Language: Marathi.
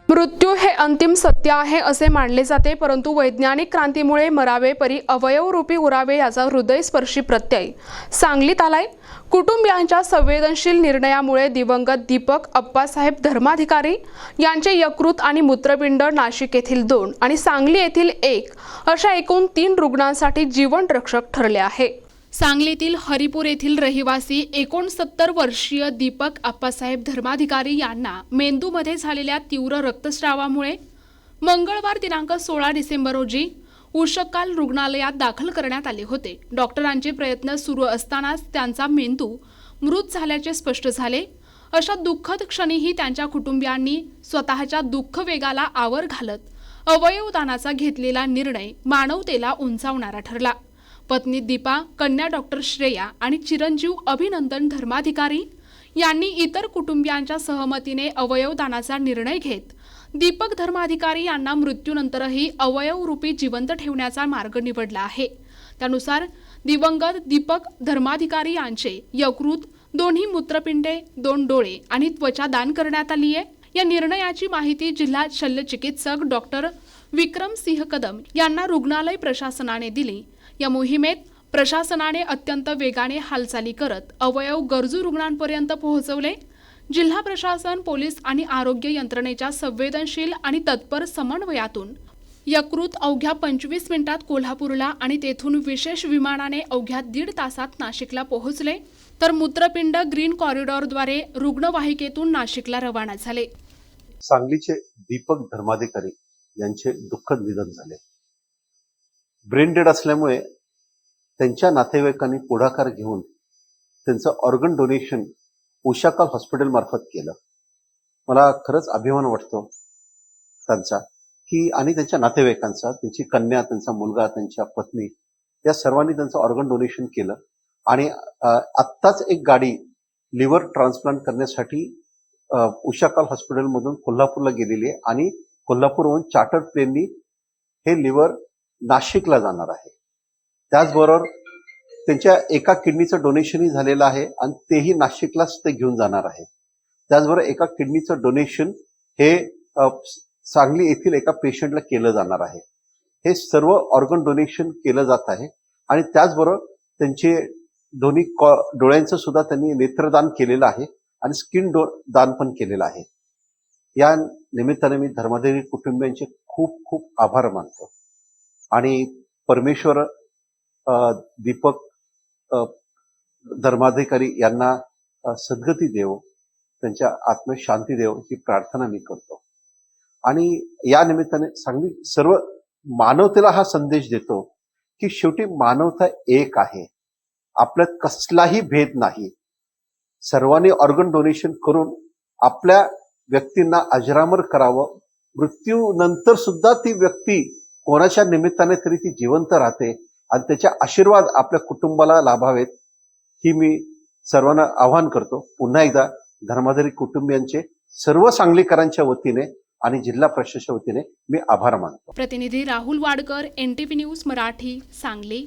मृत्यू हे अंतिम सत्य आहे असे मानले जाते, परंतु वैज्ञानिक क्रांतीमुळे मरावे परी अवयवरूपी उरावे याचा हृदयस्पर्शी प्रत्यय सांगलीत आलाय। कुटुंबियांच्या संवेदनशील निर्णयामुळे दिवंगत दीपक अप्पासाहेब धर्माधिकारी यांचे यकृत आणि मूत्रपिंड नाशिक येथील 2 आणि सांगली येथील 1 अशा एकूण 3 रुग्णांसाठी जीवन रक्षक ठरले आहे। सांगलीतील हरिपूर येथील रहिवासी 69 वर्षीय दीपक अप्पासाहेब धर्माधिकारी यांना मेंदूमध्ये झालेल्या तीव्र रक्तस्रावामुळे मंगळवार दिनांक 16 डिसेंबर रोजी उशकाल रुग्णालयात दाखल करण्यात आले होते। डॉक्टरांचे प्रयत्न सुरू असतानाच त्यांचा मेंदू मृत झाल्याचे स्पष्ट झाले। अशा दुःखद क्षणीही त्यांच्या कुटुंबियांनी स्वतःच्या दुःख वेगाला आवर घालत अवयवदानाचा घेतलेला निर्णय मानवतेला उंचावणारा ठरला। पत्नी दीपा, कन्या डॉक्टर श्रेया आणि चिरंजीव अभिनंदन धर्माधिकारी यांनी इतर कुटुंबियांच्या सहमतीने अवयवदानाचा निर्णय घेत दीपक धर्माधिकारी यांना मृत्यूनंतरही अवयवरूपी जिवंत ठेवण्याचा मार्ग निवडला आहे। त्यानुसार दिवंगत दीपक धर्माधिकारी यांचे यकृत, दोन्ही मूत्रपिंडे, 2 डोळे आणि त्वचा दान करण्यात आली आहे। या निर्णयाची माहिती जिल्हा शल्यचिकित्सक डॉक्टर विक्रम सिंह कदम यांना रुग्णालय प्रशासनाने दिली। या मोहिमेत प्रशासनाने अत्यंत वेगाने हालचाली करत अवयव गरजू रुग्णांपर्यंत पोहोचवले। जिल्हा प्रशासन, पोलीस आणि आरोग्य यंत्रणेच्या संवेदनशील आणि तत्पर समन्वयातून यकृत अवघ्या 25 मिनिटात कोल्हापूरला आणि तेथून विशेष विमानाने अवघ्या 1.5 तासात नाशिकला पोहोचले, तर मूत्रपिंड ग्रीन कॉरिडॉरद्वारे रुग्णवाहिकेतून नाशिकला रवाना झाले। सांगलीचे दीपक धर्माधिकारी यांचे दुःखद निधन झाले। ब्रेन डेड असल्यामुळे त्यांच्या नातेवाईकांनी पुढाकार घेऊन त्यांचं ऑर्गन डोनेशन उशाकाल हॉस्पिटल मार्फत केलं। मला खरंच अभिमान वाटतो त्यांचा की आणि त्यांच्या नातेवाईकांचा, त्यांची कन्या, त्यांचा मुलगा, त्यांच्या पत्नी या सर्वांनी त्यांचं ऑर्गन डोनेशन केलं। आणि आत्ताच एक गाडी लिव्हर ट्रान्सप्लांट करण्यासाठी उशाकाल हॉस्पिटलमधून कोल्हापूरला गेलेली आहे आणि कोल्हापूरहून चार्टर्ड प्लेननी हे लिव्हर नाशिकला जाणार आहे। त्याचबरोबर त्यांच्या एका किडनीचं डोनेशनही झालेलं आहे आणि तेही नाशिकलाच ते घेऊन जाणार आहे। त्याचबरोबर एका किडनीचं डोनेशन हे सांगली येथील एका पेशंटला केलं जाणार आहे। हे सर्व ऑर्गन डोनेशन केलं जात आहे आणि त्याचबरोबर त्यांचे दोन्ही डोळ्यांचं सुद्धा त्यांनी नेत्रदान केलेलं आहे आणि स्किन दान पण केलेलं आहे। या निमित्ताने मी धर्माधिकारी कुटुंबियांचे खूप खूप आभार मानतो आणि परमेश्वर दीपक धर्माधिकारी यांना सद्गती देव, त्यांच्या आत्म्यात शांती देव ही प्रार्थना मी करतो। आणि या निमित्ताने सांगली सर्व मानवतेला हा संदेश देतो की शेवटी मानवता एक आहे, आपल्यात कसलाही भेद नाही। सर्वांनी ऑर्गन डोनेशन करून आपल्या व्यक्तींना अजरामर करावं। मृत्यूनंतर सुद्धा ती व्यक्ती कोणाच्या निमित्ताने तरी ती जिवंत राहते आणि त्याचे आशीर्वाद आपल्या कुटुंबाला लाभावेत ही मी सर्वांना आवाहन करतो। पुन्हा एकदा धर्माधिकारी कुटुंबियांचे सर्व सांगलीकरांच्या वतीने आणि जिल्हा प्रशासनाच्या वतीने मी आभार मानतो। प्रतिनिधी राहुल वाडकर, NTV न्यूज मराठी, सांगली।